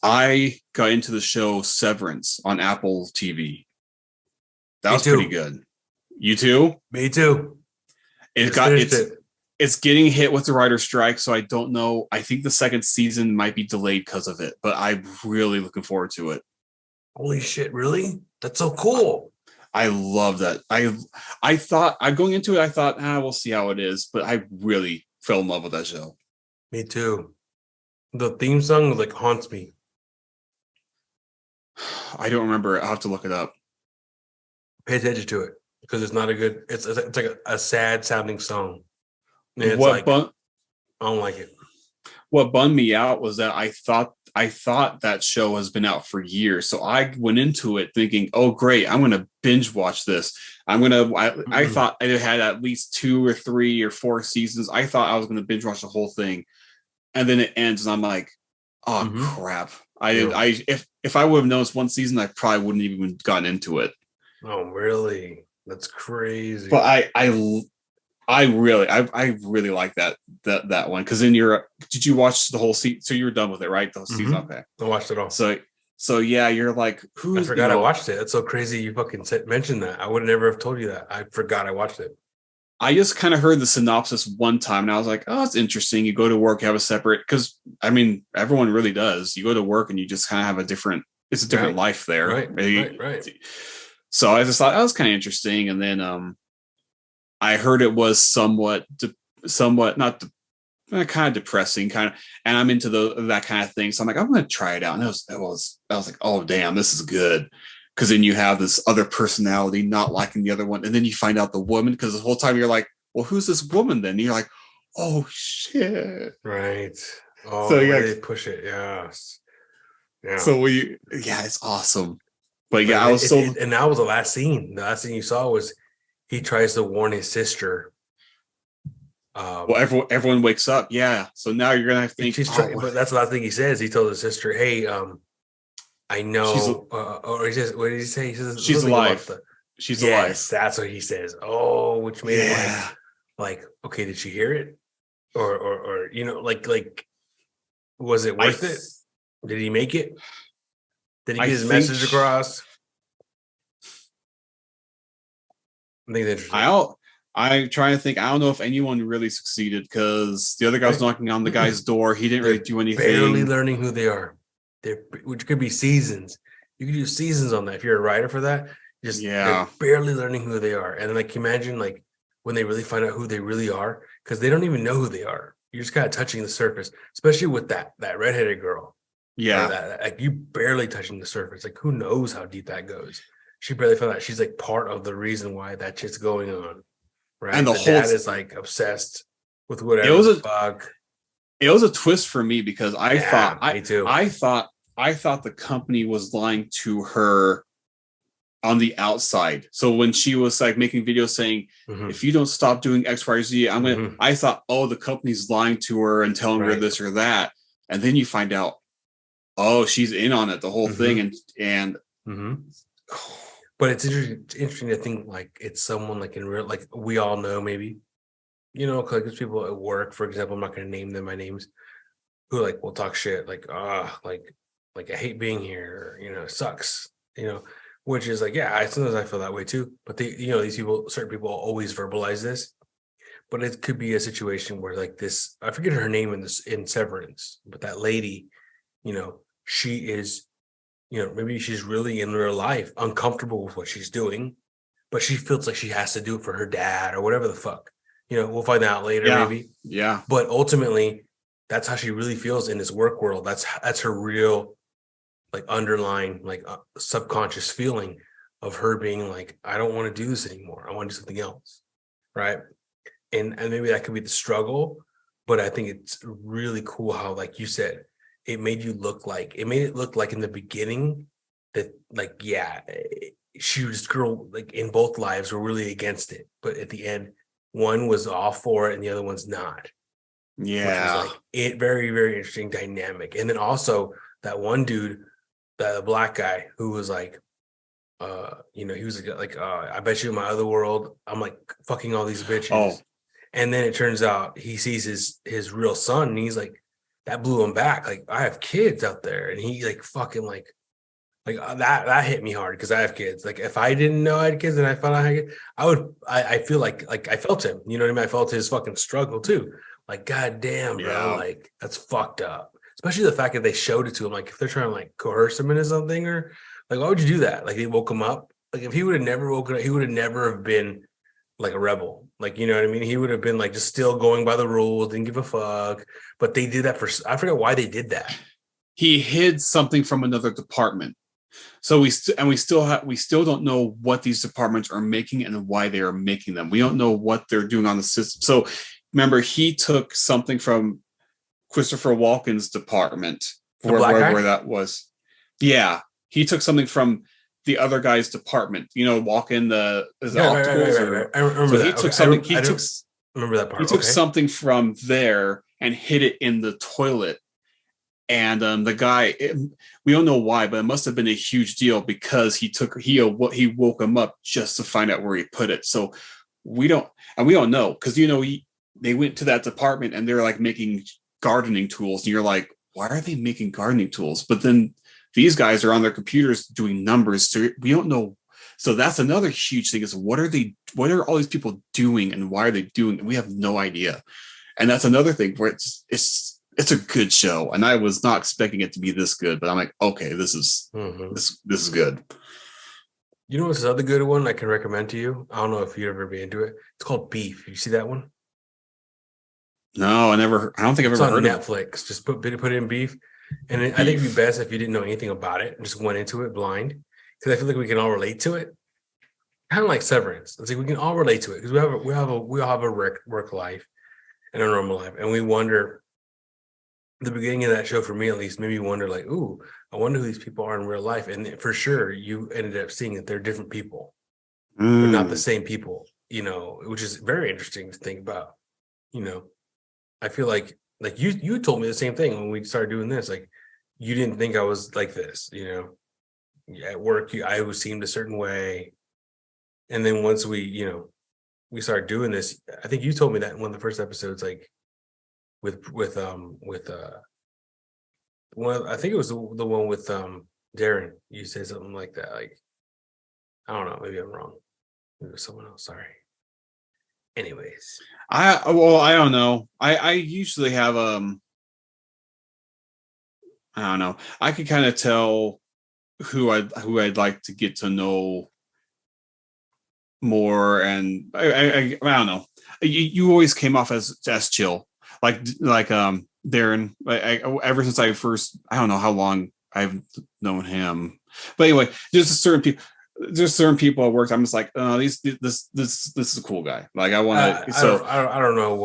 I got into the show Severance on Apple TV. That was pretty good. You too? Me too. It's getting hit with the writer's strike, so I don't know. I think the second season might be delayed because of it, but I'm really looking forward to it. Holy shit, really? That's so cool. I love that. I thought I'm going into it, I thought, we'll see how it is, but I really fell in love with that show. Me too. The theme song like haunts me. I don't remember. I'll have to look it up. Pay attention to it. Because it's not a good, it's like a sad sounding song. And it's I don't like it. What bummed me out was that I thought thought that show has been out for years. So I went into it thinking, oh great, I'm gonna binge watch this. I thought it had at least 2 or 3 or 4 seasons. I thought I was gonna binge watch the whole thing. And then it ends and I'm like, oh crap. If I would have noticed one season, I probably wouldn't even gotten into it. Oh really? That's crazy. But I really like that one, because then did you watch the whole season? So you were done with it, right? The whole season. Okay, I watched it all. So yeah, you're like, I forgot I watched it. That's so crazy. You fucking mentioned that. I would never have told you that. I forgot I watched it. I just kind of heard the synopsis one time and I was like, oh, it's interesting. You go to work, you have a separate, because I mean, everyone really does. You go to work and you just kind of have a different life there. Right. So I just thought that was kind of interesting. And then I heard it was somewhat not kind of depressing, and I'm into that kind of thing. So I'm like, I'm going to try it out. And I was like, oh damn, this is good. Because then you have this other personality not liking the other one, and then you find out the woman, because the whole time you're like, well, who's this woman then? And you're like, oh shit. Right. Oh, so they push it. Yes. Yeah. So it's awesome. But yeah, and that was the last scene. The last thing you saw was he tries to warn his sister. Well, everyone wakes up. Yeah. So now you're gonna have to think. But that's the last thing he says. He told his sister, "Hey, I know." Or he says, "What did he say?" He says, "She's alive." She's alive. Yes, that's what he says. Oh, which made him like, okay, did she hear it, or like, was it worth it? Did he make it? Did he get his message across? I think it's interesting. I'm trying to think. I don't know if anyone really succeeded, because the other guy was knocking on the guy's door. He didn't really do anything. Barely learning who they are. Which could be seasons. You could do seasons on that if you're a writer for that. They're barely learning who they are. And like, imagine like when they really find out who they really are, because they don't even know who they are. You're just kind of touching the surface, especially with that redheaded girl. Yeah, like you barely touching the surface. Like, who knows how deep that goes? She barely found out. She's like part of the reason why that shit's going on. Right. And the whole dad is like obsessed with whatever. It was a twist for me, because I thought the company was lying to her on the outside. So when she was like making videos saying, if you don't stop doing X, Y, Z, I thought, oh, the company's lying to her and telling her this or that. And then you find out, oh, she's in on it, the whole thing. And but it's interesting to think like it's someone like in real, like we all know, maybe, like there's people at work, for example, I'm not going to name them by names, who like will talk shit like, like I hate being here, it sucks, which is like, yeah, sometimes I feel that way too. But these people, certain people always verbalize this, but it could be a situation where like this, I forget her name in Severance, but that lady, she is, maybe she's really in real life uncomfortable with what she's doing, but she feels like she has to do it for her dad or whatever the fuck. We'll find out later, maybe. Yeah. But ultimately, that's how she really feels in this work world. That's her real, like, underlying, like, subconscious feeling of her being like, I don't want to do this anymore. I want to do something else, right? And maybe that could be the struggle, but I think it's really cool how, like you said, it made it look like in the beginning that, like, yeah, she was girl, like, in both lives were really against it, but at the end, one was all for it and the other one's not. Yeah. Which was like very, very interesting dynamic. And then also that one dude, the black guy, who was like, he was like, I bet you in my other world, I'm like fucking all these bitches. Oh. And then it turns out he sees his real son, and he's like, that blew him back. Like, I have kids out there, and he like fucking like that hit me hard because I have kids. Like, if I didn't know I had kids and I found out I had kids, I feel like I felt him. You know what I mean? I felt his fucking struggle too. Like, god damn, bro, like that's fucked up. Especially the fact that they showed it to him. Like, if they're trying to like coerce him into something, or like, why would you do that? Like, they woke him up. Like, if he would have never woken up, he would have never have been like a rebel. Like, you know what I mean? He would have been like just still going by the rules, didn't give a fuck. But they did that I forget why they did that. He hid something from another department. So we still don't know what these departments are making and why they are making them. We don't know what they're doing on the system. So remember, he took something from Christopher Walken's department where that was. Yeah, he took something from the other guy's department. Walk in the opticals. Right. I remember that. He took something. He took. Remember that part. He took something from there and hid it in the toilet. And the guy, we don't know why, but it must have been a huge deal because he woke him up just to find out where he put it. So we don't know because they went to that department and they're like making gardening tools, and you're like, why are they making gardening tools? But then these guys are on their computers doing numbers, so we don't know. So that's another huge thing: is what are all these people doing, and why are they doing it? We have no idea. And that's another thing where it's a good show, and I was not expecting it to be this good, but I'm like, okay, this is good. You know what's another good one I can recommend to you? I don't know if you'd ever be into it. It's called Beef. You see that one? No, I don't think I've ever heard of it. It's on Netflix. Just put in Beef, and I think it'd be best if you didn't know anything about it and just went into it blind, because I feel like we can all relate to it. Kind of like Severance. It's like we can all relate to it because we all have a work life and a normal life, and we wonder. The beginning of that show, for me at least, made me wonder, like, ooh, I wonder who these people are in real life. And for sure, you ended up seeing that they're different people. They're not the same people, which is very interesting to think about. I feel like you told me the same thing when we started doing this. Like, you didn't think I was like this, At work, I was seemed a certain way. And then once we started doing this, I think you told me that in one of the first episodes, like, with one, I think it was the one with Darren. You said something like that. Like, I don't know, maybe I'm wrong. Maybe it was someone else. Sorry. Anyways, I don't know. I usually have I don't know. I could kind of tell who I'd like to get to know more, and I don't know. You always came off as chill. Like Darren, ever since I don't know how long I've known him, but anyway, there's certain people at work. I'm just like, this is a cool guy. Like, I want to. So I don't know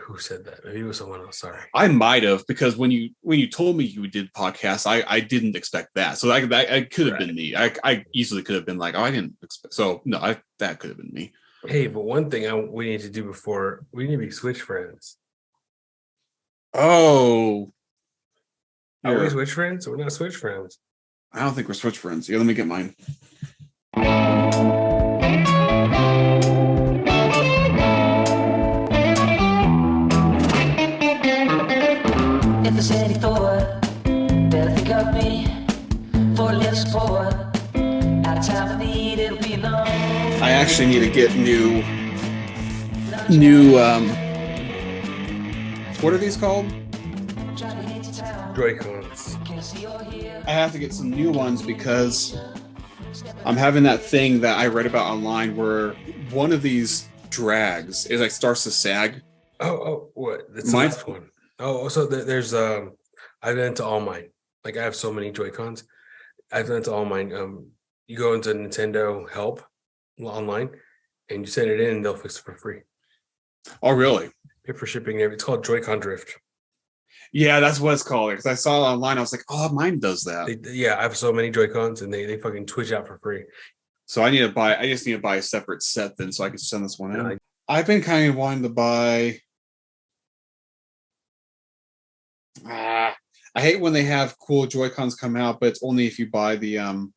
who said that. Maybe it was someone else. Sorry, I might have, because when you told me you did podcasts, I didn't expect that. So I could have been me. I easily could have been like, oh, I didn't expect. So no, that could have been me. Hey, but one thing we need to do before we need to be Switch friends. Oh, are we Switch friends? We're not Switch friends. I don't think we're Switch friends. Yeah, let me get mine. If there's any thought, better think of me for a little support. At a time of need, it'll be enough. I actually need to get new what are these called? Joy-Cons. I have to get some new ones because I'm having that thing that I read about online where one of these drags is like starts to sag. Oh, what? That's the last one. Oh, so there's I've done it to all mine. Like, I have so many Joy-Cons. I've done it to all mine. You go into Nintendo Help online and you send it in and they'll fix it for free. Oh, really? Pay for shipping. It's called Joy-Con Drift. Yeah, that's what it's called. Because I saw it online, I was like, oh, mine does that. I have so many Joy-Cons and they fucking twitch out for free. So I just need to buy a separate set then, so I can send this one in. I've been kind of wanting to buy. I hate when they have cool Joy-Cons come out, but it's only if you buy the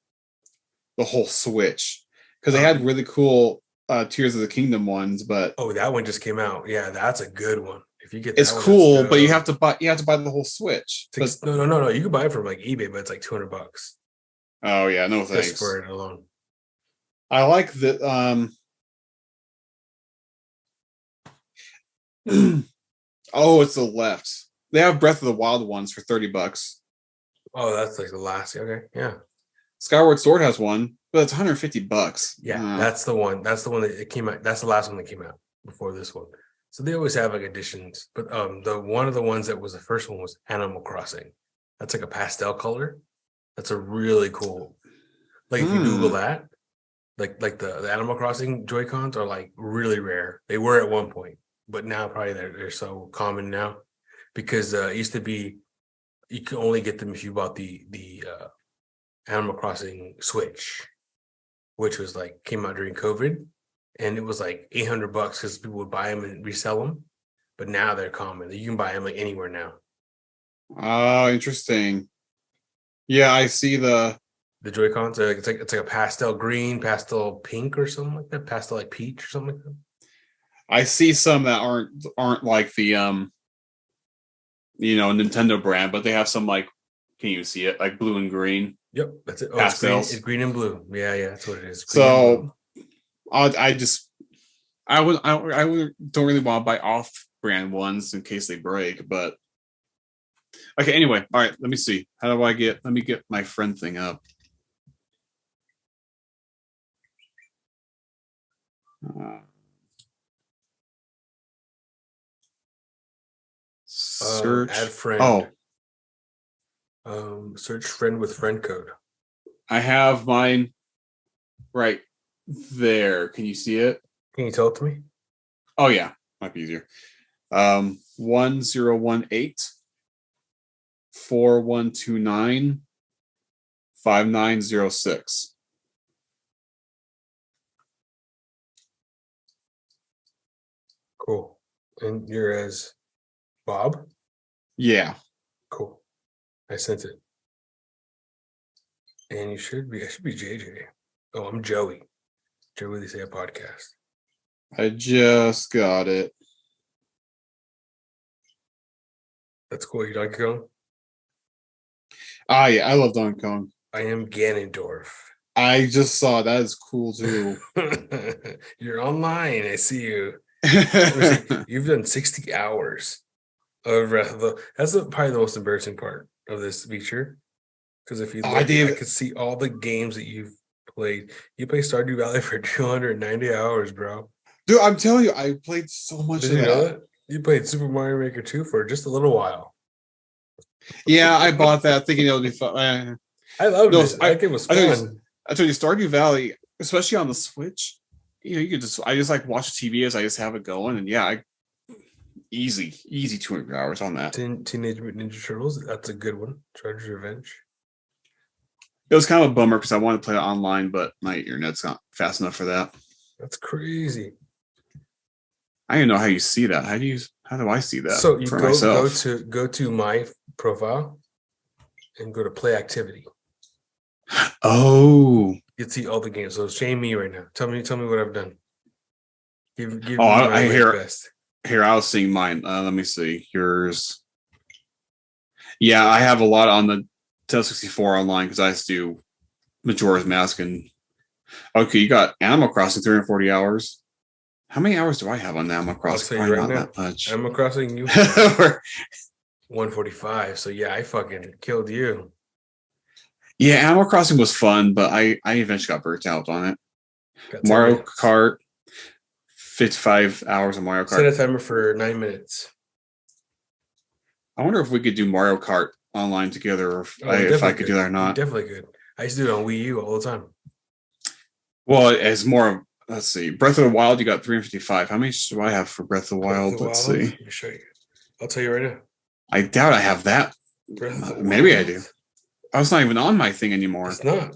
whole Switch, because they had really cool Tears of the Kingdom ones. But that one just came out. Yeah, that's a good one. If you get it's cool, but you have to buy the whole Switch. No. You can buy it from like eBay, but it's like $200. Oh yeah, no thanks. Just for it alone. I like the oh, it's the left. They have Breath of the Wild ones for $30. Oh, that's like the last. Okay, yeah. Skyward Sword has one, but it's $150. Yeah, that's the one. That's the one that it came out. That's the last one that came out before this one. So they always have like additions. But one of the ones that was the first one was Animal Crossing. That's like a pastel color. That's a really cool. Like, if you Google that, like the Animal Crossing Joy-Cons are like really rare. They were at one point, but now probably they're so common now, because it used to be you can only get them if you bought the Animal Crossing Switch, which was like came out during COVID, and it was like $800 because people would buy them and resell them. But now they're common. You can buy them like anywhere now. Oh, interesting. Yeah, I see the joycons. It's like a pastel green, pastel pink, or something like that. Pastel like peach or something like that. I see some that aren't like the Nintendo brand, but they have some like, can you see it, like blue and green? Yep, that's it. Oh, pastels. It's green and blue. Yeah, that's what it is. So I don't really want to buy off-brand ones in case they break, but okay. Anyway, all right. Let me see. How do I get? Let me get my friend thing up. Search. Add friend. Search friend with friend code. I have mine right there. Can you see it? Can you tell it to me? Oh yeah, might be easier. 1018 4129 5906. Cool. And you're as Bob? Yeah. Cool. I sent it. And I should be JJ. Oh, I'm Joey. Joey Licea podcast. I just got it. That's cool. You like Kong? Ah, yeah, I love Donkey Kong. I am Ganondorf. I just saw that is cool too. You're online. I see you. You've done 60 hours of Breath of the. That's probably the most embarrassing part of this feature. Because if you look, I could see all the games that you've played. You played Stardew Valley for 290 hours, bro. Dude, I'm telling you, I played so much Did of you that. know that? You played Super Mario Maker 2 for just a little while. Yeah, I bought that thinking it would be fun. I loved it. I think it was fun. I told you, Stardew Valley, especially on the Switch, you could I just like watch TV as I just have it going, and yeah, easy 200 hours on that. Teenage Mutant Ninja Turtles, that's a good one. Shredder's Revenge. It was kind of a bummer because I wanted to play it online, but my internet's not fast enough for that. That's crazy. I don't even know how you see that. How do I see that? So you for myself? go to my profile and go to play activity. Oh, You can see all the games. So shame me right now. Tell me what I've done. Give me I hear best. Here, I was seeing mine. Let me see yours. Yeah, I have a lot on the 1064 online because I used to do Majora's Mask. And okay, you got Animal Crossing 340 hours. How many hours do I have on Animal Crossing? I'll tell you right now. That much. Animal Crossing, you 145. So yeah, I fucking killed you. Yeah, Animal Crossing was fun, but I eventually got burnt out on it. Mario Kart, 55 hours of Mario Kart. Set a timer for 9 minutes. I wonder if we could do Mario Kart online together, or if I could do that or not. Definitely could. I used to do it on Wii U all the time. Well, it's more. Let's see. Breath of the Wild, you got 355. How many do I have for Breath of the Wild? Let's see. Let me show you. I'll tell you right now. I doubt I have that. Maybe I do. Oh, it's not even on my thing anymore. It's not.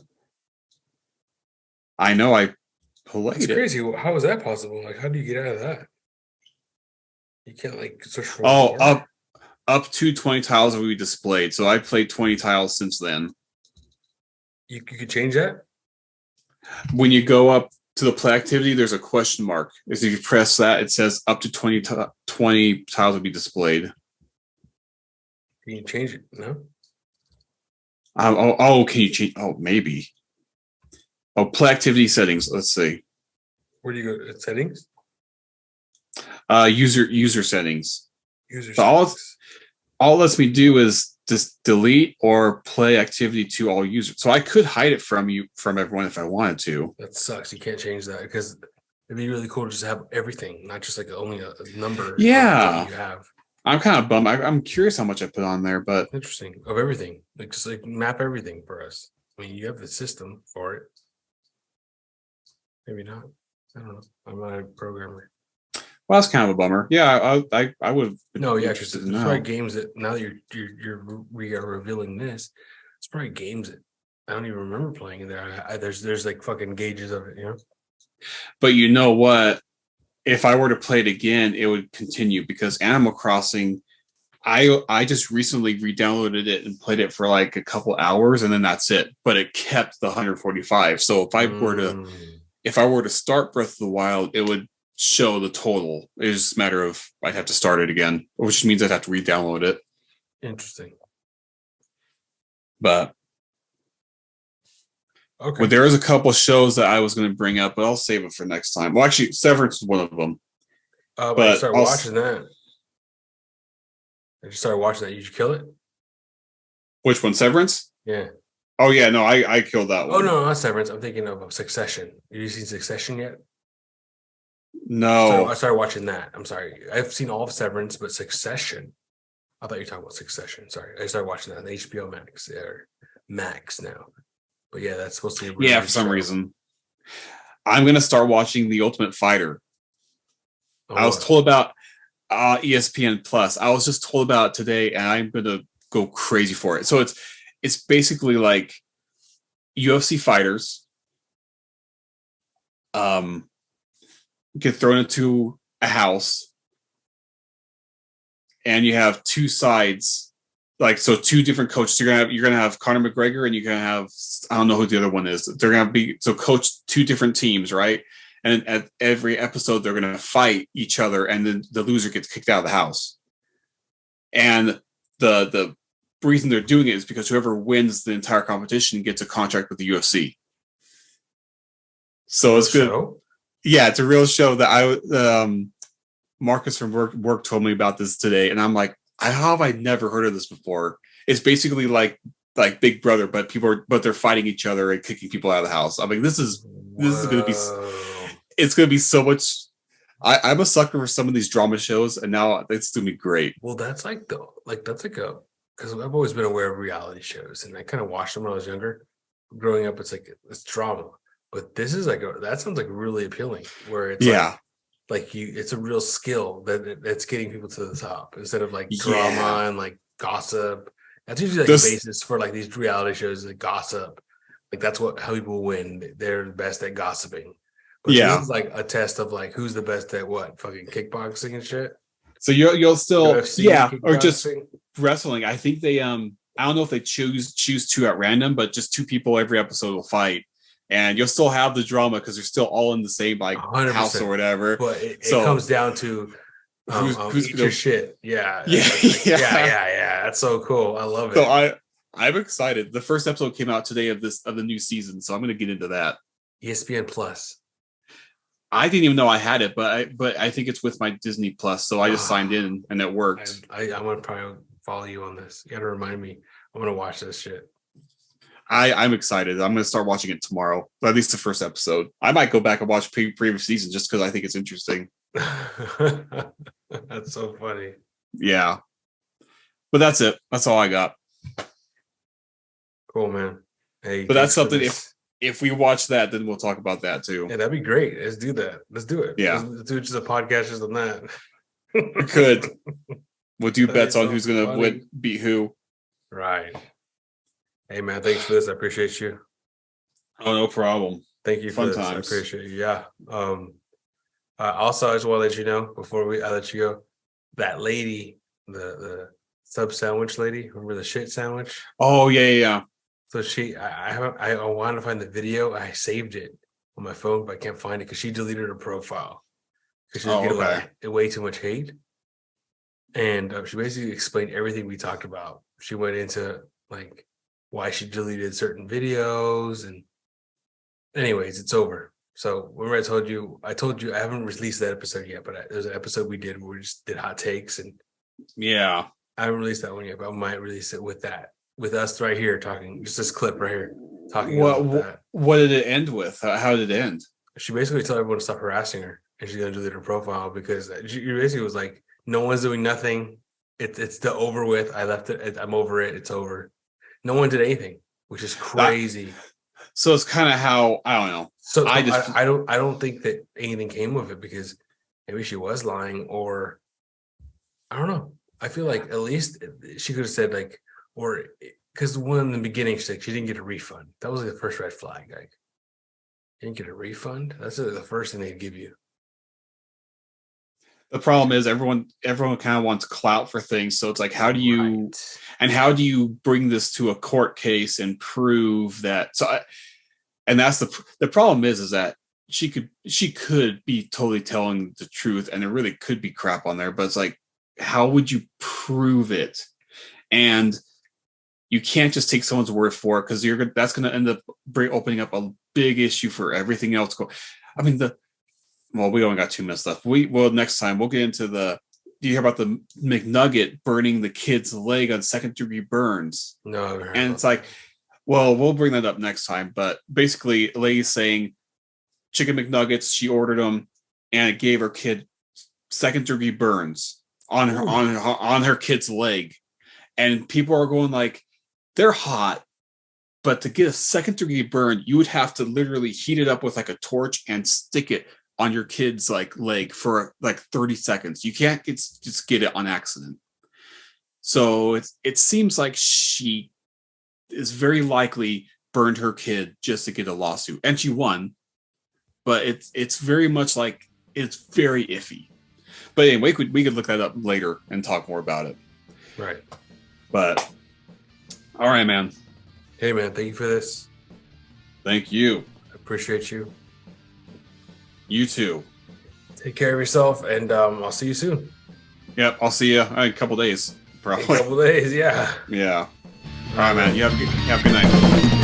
I know I played it. It's crazy. How is that possible? Like, how do you get out of that? You can't like search for up to 20 tiles will be displayed. So I played 20 tiles since then. You could change that? When you go up to the play activity, there's a question mark. If you press that, it says up to 20 tiles will be displayed. Can you change it? No? Can you change? Oh, maybe. Oh, play activity settings. Let's see. Where do you go? Settings? User settings. All it lets me do is just delete or play activity to all users. So I could hide it from everyone if I wanted to. That sucks. You can't change that because it'd be really cool to just have everything, not just like only a number. Yeah, you have. I'm kind of bummed. I'm curious how much I put on there, but interesting of everything. Like just like map everything for us. I mean, you have the system for it. Maybe not. I don't know. I'm not a programmer. Well, that's kind of a bummer. Yeah, I would. No, yeah, because there's probably games that now that we are revealing this, it's probably games that I don't even remember playing in there. There's like fucking gauges of it, you know. But you know what? If I were to play it again, it would continue because Animal Crossing. I just recently re-downloaded it and played it for like a couple hours, and then that's it. But it kept the 145. So if I were to start Breath of the Wild, it would show the total. It's just a matter of I'd have to start it again, which means I'd have to re-download it. Interesting. But okay, well, there is a couple shows that I was going to bring up, but I'll save it for next time. Well, actually, Severance is one of them. But I started watching that. I just started watching that. Did you kill it? Which one? Severance? Yeah. Oh yeah, no, I killed that one. Oh no, not Severance. I'm thinking of Succession. Have you seen Succession yet? No. I started watching that. I'm sorry. I've seen all of Severance, but Succession. I thought you were talking about Succession. Sorry. I started watching that on HBO Max or Max now. But yeah, that's supposed to be really for some reason. I'm gonna start watching The Ultimate Fighter. Oh, I was told about ESPN Plus. I was just told about it today, and I'm gonna go crazy for it. So it's basically like UFC fighters get thrown into a house, and you have two sides, like so two different coaches. You're gonna have Conor McGregor, and you're gonna have I don't know who the other one is. They're gonna be coach two different teams, right? And at every episode, they're going to fight each other, and then the loser gets kicked out of the house. And the reason they're doing it is because whoever wins the entire competition gets a contract with the UFC. So it's good. Show? Yeah, it's a real show that Marcus from work told me about this today, and I'm like, how have I never heard of this before? It's basically like Big Brother, but they're fighting each other and kicking people out of the house. I mean, this is going to be. It's going to be so much. I'm a sucker for some of these drama shows, and now it's going to be great. Well, that's like because I've always been aware of reality shows, and I kind of watched them when I was younger. Growing up, it's drama, but this is that sounds like really appealing. Where it's it's a real skill that's getting people to the top instead of drama and gossip. That's usually the basis for these reality shows, gossip. That's how people win. They're the best at gossiping. But this is a test of who's the best at what fucking kickboxing and shit. So you'll still UFC, or just wrestling. I think they I don't know if they choose two at random, but just two people every episode will fight, and you'll still have the drama because they're still all in the same 100%. House or whatever. But it comes down to who's eat your shit. Yeah. That's so cool. I love it. So I'm excited. The first episode came out today of the new season, so I'm going to get into that. ESPN Plus. I didn't even know I had it, but I think it's with my Disney Plus, so I just signed in and it worked. I'm gonna probably follow you on this. You gotta remind me. I'm gonna watch this shit. I'm excited. I'm gonna start watching it tomorrow, at least the first episode. I might go back and watch previous seasons just because I think it's interesting. That's so funny. Yeah, but that's it. That's all I got. Cool, man. Hey, but that's something. If we watch that, then we'll talk about that too. Yeah, that'd be great. Let's do that. Let's do it. Yeah. Let's do just a podcast just on that. We could. We'll do bets on who's going to beat who. Right. Hey, man, thanks for this. I appreciate you. Oh, no problem. Thank you for this. Times. I appreciate you. Yeah. Also, I just want to let you know before I let you go, that lady, the sub sandwich lady, remember the shit sandwich? Oh, yeah. So I wanted to find the video. I saved it on my phone, but I can't find it because she deleted her profile because she was getting way too much hate. And she basically explained everything we talked about. She went into why she deleted certain videos, and anyways, it's over. So remember I told you I haven't released that episode yet, but there's an episode we did where we just did hot takes, and yeah, I haven't released that one yet, but I might release it with us right here talking, just this clip right here talking about that. What did it end with? How did it end? She basically told everyone to stop harassing her, and she's gonna delete her profile because she basically was like, no one's doing nothing. It's the over with. I left it. I'm over it. It's over. No one did anything, which is crazy. So it's kind of how I don't know. So I don't think that anything came of it because maybe she was lying, or I don't know. I feel like at least she could have said like, or because one in the beginning, she's like, she didn't get a refund. That was like the first red flag. Like, you didn't get a refund. That's the first thing they'd give you. The problem is everyone kind of wants clout for things. So it's like, how do you bring this to a court case and prove that? So, and that's the problem is that she could be totally telling the truth, and there really could be crap on there. But it's like, how would you prove it? And you can't just take someone's word for it, because that's going to end up opening up a big issue for everything else. I mean, we only got 2 minutes left. Next time we'll get into do you hear about the McNugget burning the kid's leg on 2nd-degree burns? No. And it's like, well, we'll bring that up next time. But basically, a lady's saying chicken McNuggets, she ordered them, and it gave her kid 2nd-degree burns on her kid's leg. And people are going like, they're hot, but to get a 2nd-degree burn, you would have to literally heat it up with like a torch and stick it on your kid's like leg for like 30 seconds. You can't just get it on accident. So it seems like she is very likely burned her kid just to get a lawsuit, and she won. But it's very much like, it's very iffy. But anyway, we could look that up later and talk more about it. Right. But all right, man. Hey, man, thank you for this. Thank you. I appreciate you. You too. Take care of yourself, and I'll see you soon. Yep, I'll see you in a couple days, probably. A couple days, yeah. Yeah. All right, man. You have a good night.